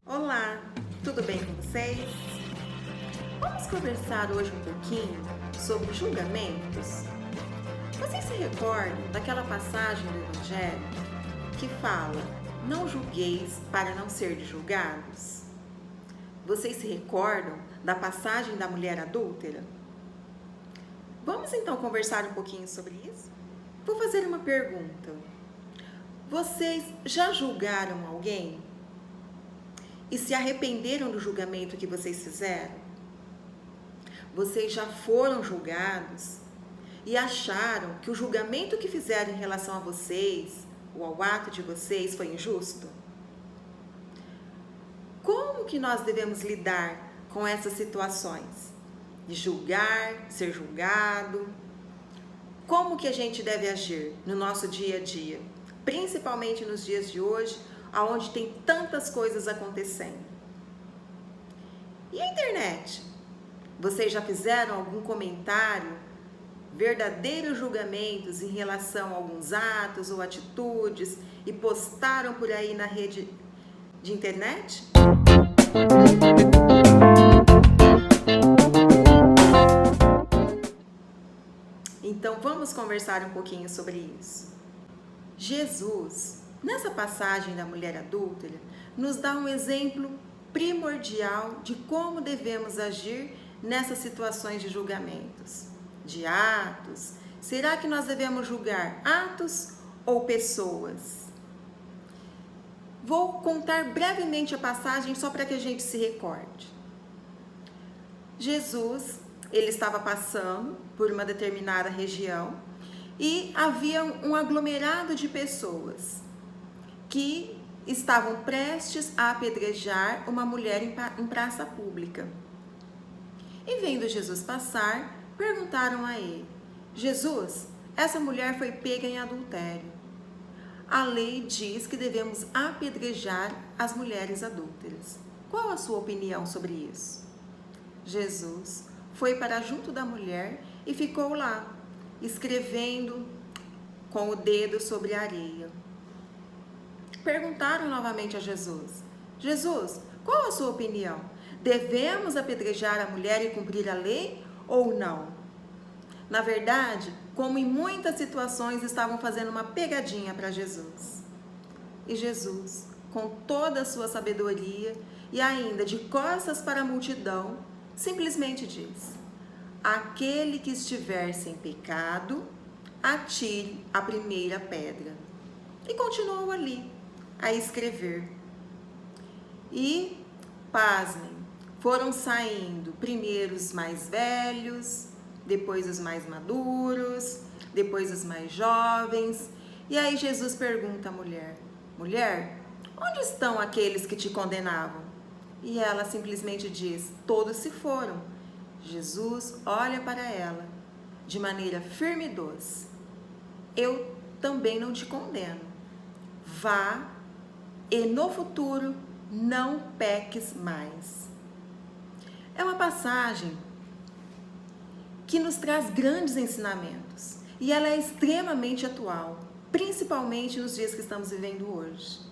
Olá, tudo bem com vocês? Vamos conversar hoje um pouquinho sobre julgamentos. Vocês se recordam daquela passagem do Evangelho que fala: não julgueis para não ser julgados? Vocês se recordam da passagem da mulher adúltera? Vamos então conversar um pouquinho sobre isso? Vou fazer uma pergunta. Vocês já julgaram alguém? E se arrependeram do julgamento que vocês fizeram? Vocês já foram julgados e acharam que o julgamento que fizeram em relação a vocês, ou ao ato de vocês, foi injusto? Como que nós devemos lidar com essas situações? De julgar, ser julgado? Como que a gente deve agir no nosso dia a dia? Principalmente nos dias de hoje, onde tem tantas coisas acontecendo. E a internet? Vocês já fizeram algum comentário, verdadeiros julgamentos em relação a alguns atos ou atitudes e postaram por aí na rede de internet? Então vamos conversar um pouquinho sobre isso. Jesus, nessa passagem da mulher adúltera, nos dá um exemplo primordial de como devemos agir nessas situações de julgamentos, de atos. Será que nós devemos julgar atos ou pessoas? Vou contar brevemente a passagem só para que a gente se recorde. Jesus, ele estava passando por uma determinada região e havia um aglomerado de pessoas que estavam prestes a apedrejar uma mulher em praça pública. E vendo Jesus passar, perguntaram a ele: Jesus, essa mulher foi pega em adultério. A lei diz que devemos apedrejar as mulheres adúlteras. Qual a sua opinião sobre isso? Jesus foi para junto da mulher e ficou lá, escrevendo com o dedo sobre a areia. Perguntaram novamente a Jesus: Jesus, qual a sua opinião? Devemos apedrejar a mulher e cumprir a lei ou não? Na verdade, como em muitas situações, estavam fazendo uma pegadinha para Jesus. E Jesus, com toda a sua sabedoria e ainda de costas para a multidão, simplesmente diz: aquele que estiver sem pecado, atire a primeira pedra. E continuou ali a escrever. E, pasmem, foram saindo primeiro os mais velhos, depois os mais maduros, depois os mais jovens. E aí Jesus pergunta à mulher: mulher, onde estão aqueles que te condenavam? E ela simplesmente diz: todos se foram. Jesus olha para ela de maneira firme e doce: eu também não te condeno. Vá e no futuro não peques mais. É uma passagem que nos traz grandes ensinamentos e ela é extremamente atual, principalmente nos dias que estamos vivendo hoje.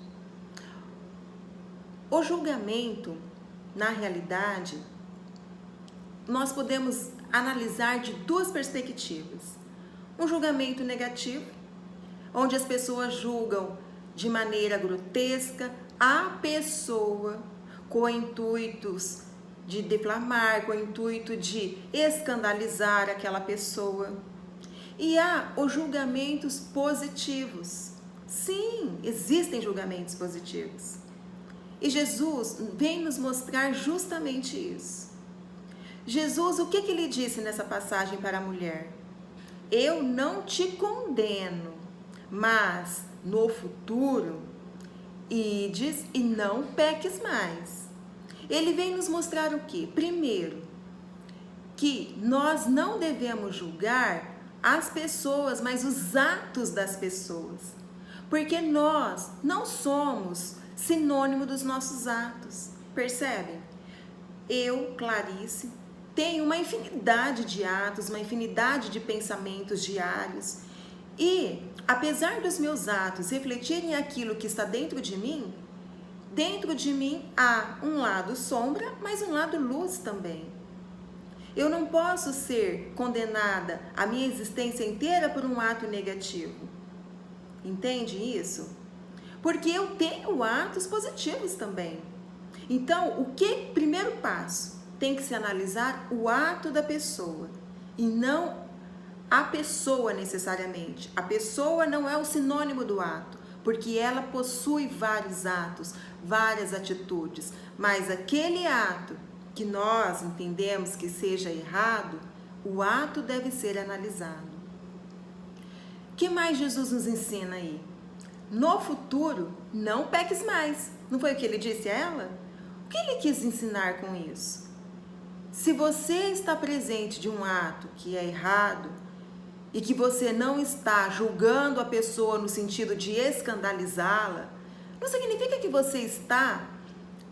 O julgamento, na realidade, nós podemos analisar de duas perspectivas. Um julgamento negativo, onde as pessoas julgam de maneira grotesca a pessoa com intuitos de defamar, com o intuito de escandalizar aquela pessoa. E há os julgamentos positivos. Sim, existem julgamentos positivos. E Jesus vem nos mostrar justamente isso. Jesus, o que ele disse nessa passagem para a mulher? Eu não te condeno, mas no futuro, ides e não peques mais. Ele vem nos mostrar o quê? Primeiro, que nós não devemos julgar as pessoas, mas os atos das pessoas. Porque nós não somos sinônimo dos nossos atos. Percebem? Eu, Clarice, tenho uma infinidade de atos, uma infinidade de pensamentos diários. E Apesar dos meus atos refletirem aquilo que está dentro de mim há um lado sombra, mas um lado luz também. Eu não posso ser condenada a minha existência inteira por um ato negativo. Entende isso? Porque eu tenho atos positivos também. Então, primeiro passo, tem que se analisar o ato da pessoa e não a pessoa necessariamente. A pessoa não é o sinônimo do ato, porque ela possui vários atos, várias atitudes, mas aquele ato que nós entendemos que seja errado, o ato deve ser analisado. O que mais Jesus nos ensina aí? No futuro, não peques mais. Não foi o que ele disse a ela? O que ele quis ensinar com isso? Se você está presente de um ato que é errado e que você não está julgando a pessoa no sentido de escandalizá-la, não significa que você está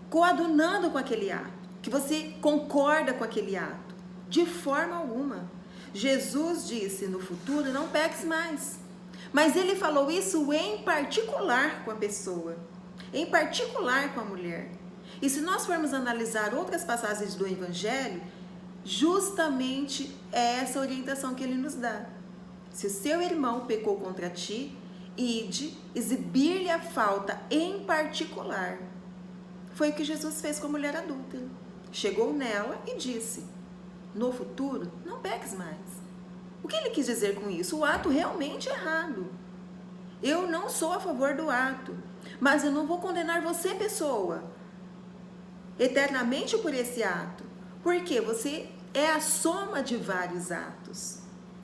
coadunando com aquele ato, que você concorda com aquele ato. De forma alguma. Jesus disse no futuro, não peques mais. Mas ele falou isso em particular com a pessoa, em particular com a mulher. E se nós formos analisar outras passagens do Evangelho, justamente é essa orientação que ele nos dá. Se o seu irmão pecou contra ti, ide exibir-lhe a falta em particular. Foi o que Jesus fez com a mulher adúltera. Chegou nela e disse, no futuro, não peques mais. O que ele quis dizer com isso? O ato realmente é errado. Eu não sou a favor do ato, mas eu não vou condenar você, pessoa, eternamente por esse ato. Porque você é a soma de vários atos.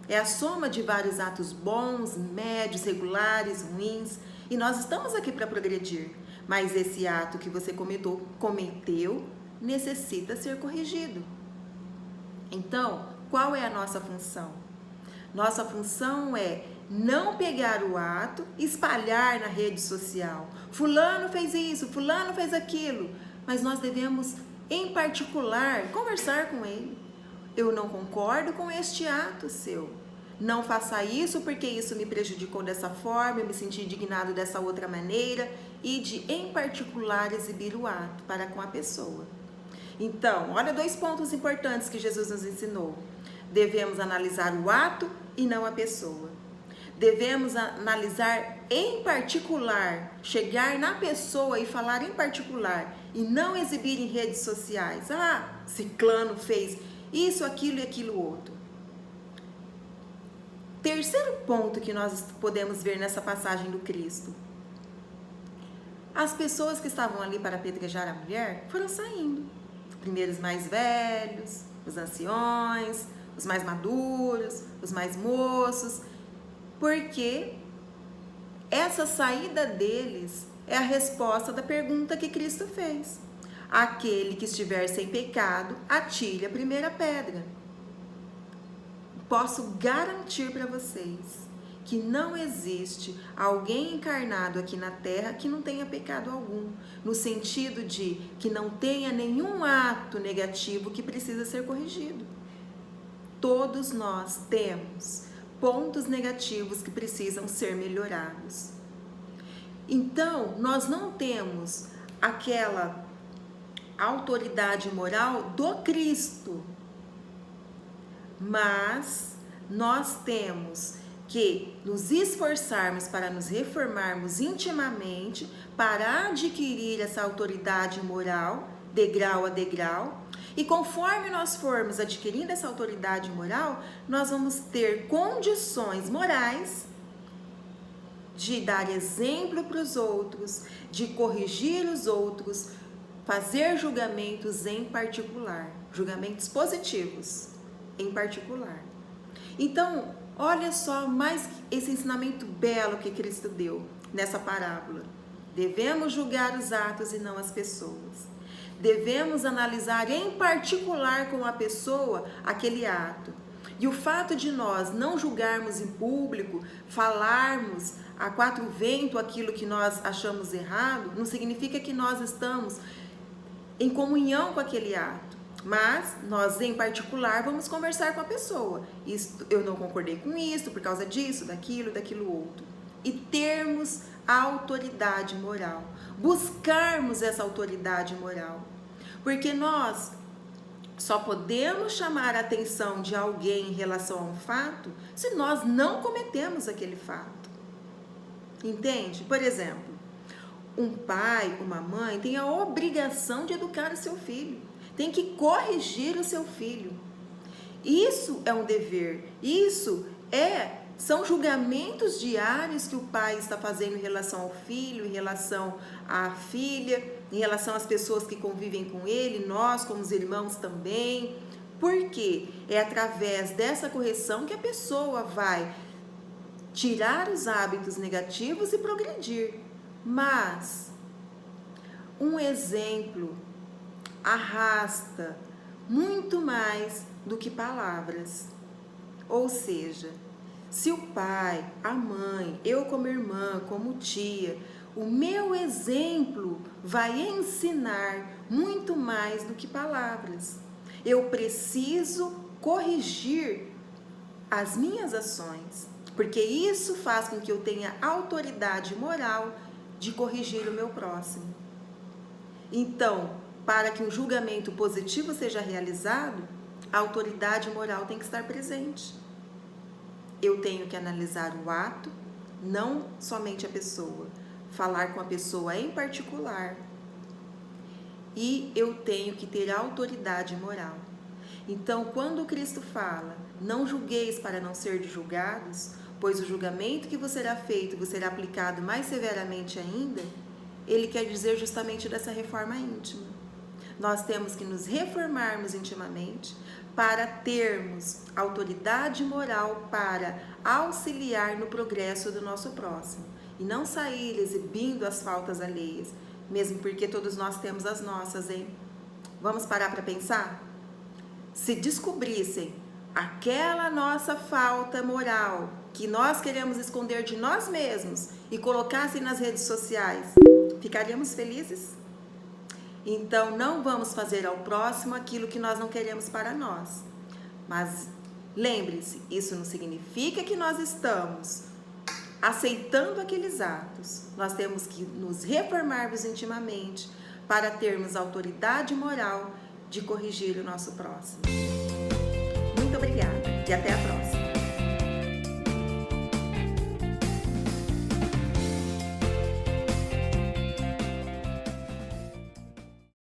É a soma de vários atos bons, médios, regulares, ruins. E nós estamos aqui para progredir. Mas esse ato que você cometeu necessita ser corrigido. Então, qual é a nossa função? Nossa função é não pegar o ato e espalhar na rede social. Fulano fez isso, fulano fez aquilo. Mas nós devemos, em particular, conversar com ele. Eu não concordo com este ato seu. Não faça isso porque isso me prejudicou dessa forma, eu me senti indignado dessa outra maneira. E de, em particular, exibir o ato para com a pessoa. Então, olha 2 pontos importantes que Jesus nos ensinou. Devemos analisar o ato e não a pessoa. Devemos analisar em particular, chegar na pessoa e falar em particular, e não exibir em redes sociais. Ah, ciclano fez isso, aquilo e aquilo outro. Terceiro ponto que nós podemos ver nessa passagem do Cristo. As pessoas que estavam ali para apedrejar a mulher foram saindo. Primeiro os mais velhos, os anciões, os mais maduros, os mais moços, porque essa saída deles é a resposta da pergunta que Cristo fez. Aquele que estiver sem pecado, atire a primeira pedra. Posso garantir para vocês que não existe alguém encarnado aqui na Terra que não tenha pecado algum, no sentido de que não tenha nenhum ato negativo que precisa ser corrigido. Todos nós temos pontos negativos que precisam ser melhorados. Então, nós não temos aquela autoridade moral do Cristo, mas nós temos que nos esforçarmos para nos reformarmos intimamente, para adquirir essa autoridade moral, degrau a degrau, e conforme nós formos adquirindo essa autoridade moral, nós vamos ter condições morais de dar exemplo para os outros, de corrigir os outros, fazer julgamentos em particular, julgamentos positivos em particular. Então, olha só mais esse ensinamento belo que Cristo deu nessa parábola. Devemos julgar os atos e não as pessoas. Devemos analisar em particular com a pessoa aquele ato. E o fato de nós não julgarmos em público, falarmos a 4 ventos aquilo que nós achamos errado, não significa que nós estamos em comunhão com aquele ato. Mas nós, em particular, vamos conversar com a pessoa. Eu não concordei com isso, por causa disso, daquilo outro. e termos a autoridade moral, buscarmos essa autoridade moral, porque nós só podemos chamar a atenção de alguém em relação a um fato se nós não cometemos aquele fato. Entende? Por exemplo, um pai, uma mãe tem a obrigação de educar o seu filho, tem que corrigir o seu filho. Isso é um dever, são julgamentos diários que o pai está fazendo em relação ao filho, em relação à filha, em relação às pessoas que convivem com ele, nós como os irmãos também. Porque é através dessa correção que a pessoa vai tirar os hábitos negativos e progredir. Mas um exemplo arrasta muito mais do que palavras. Ou seja, se o pai, a mãe, eu como irmã, como tia, o meu exemplo vai ensinar muito mais do que palavras. Eu preciso corrigir as minhas ações, porque isso faz com que eu tenha autoridade moral de corrigir o meu próximo. Então, para que um julgamento positivo seja realizado, a autoridade moral tem que estar presente. Eu tenho que analisar o ato, não somente a pessoa, falar com a pessoa em particular. E eu tenho que ter autoridade moral. Então, quando Cristo fala, não julgueis para não ser julgados, pois o julgamento que vos será feito vos será aplicado mais severamente ainda, ele quer dizer justamente dessa reforma íntima. Nós temos que nos reformarmos intimamente para termos autoridade moral para auxiliar no progresso do nosso próximo e não sair exibindo as faltas alheias, mesmo porque todos nós temos as nossas, hein? Vamos parar para pensar? Se descobrissem aquela nossa falta moral que nós queremos esconder de nós mesmos e colocassem nas redes sociais, ficaríamos felizes? Então, não vamos fazer ao próximo aquilo que nós não queremos para nós. Mas lembre-se, isso não significa que nós estamos aceitando aqueles atos. Nós temos que nos reformarmos intimamente para termos autoridade moral de corrigir o nosso próximo. Muito obrigada e até a próxima.